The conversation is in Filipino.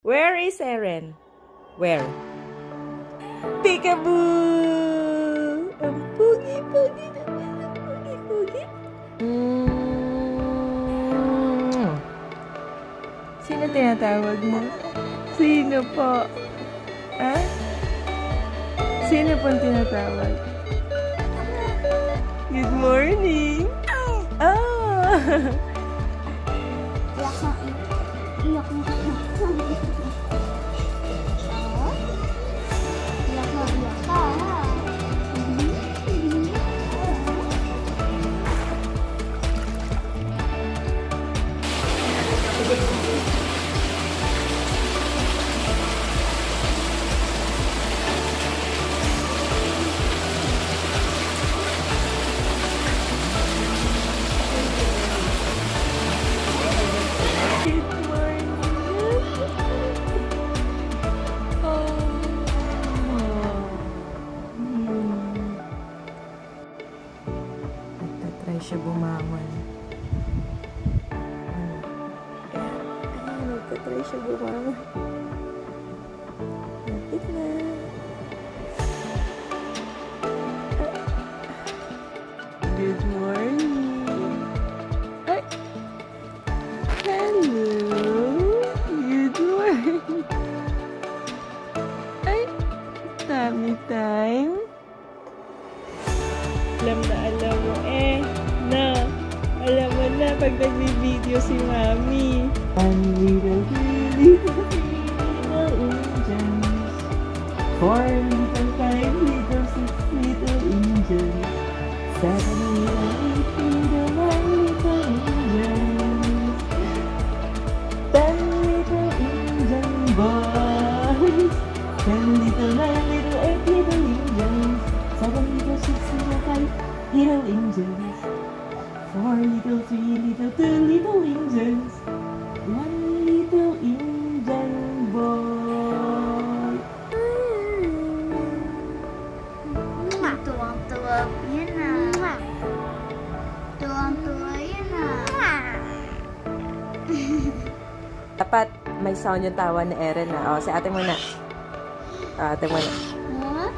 Where is Eren? Where? Peekaboo! Ang pugi-pugi naman. Ang pugi-pugi. Sino tinatawag mo? Sino po? Ha? Sino pong tinatawag? Good morning! Ah! Iyak na. Nagtatry siya bumangon. Nagtatry siya bumangon. Lapit na. Good morning. Ay! Hello! Good morning. Ay! Tummy time. Alam mo alam mo na pag nag-video si Mami. One little angels, 4 little 5 little 6 little angels, 7 little 8 little 9 little angels, 10 little angel boys, 10 little 9 little 8 little angels, 7 little 6 little 5 little angels, 4 little 3 little 2 little angels, 1 little angel boy. Tuwang-tuwa yan na. Tuwang-tuwa yan na. Dapat may sound yung tawa ni Eren na. O, si ate muna. Ate muna. Huh?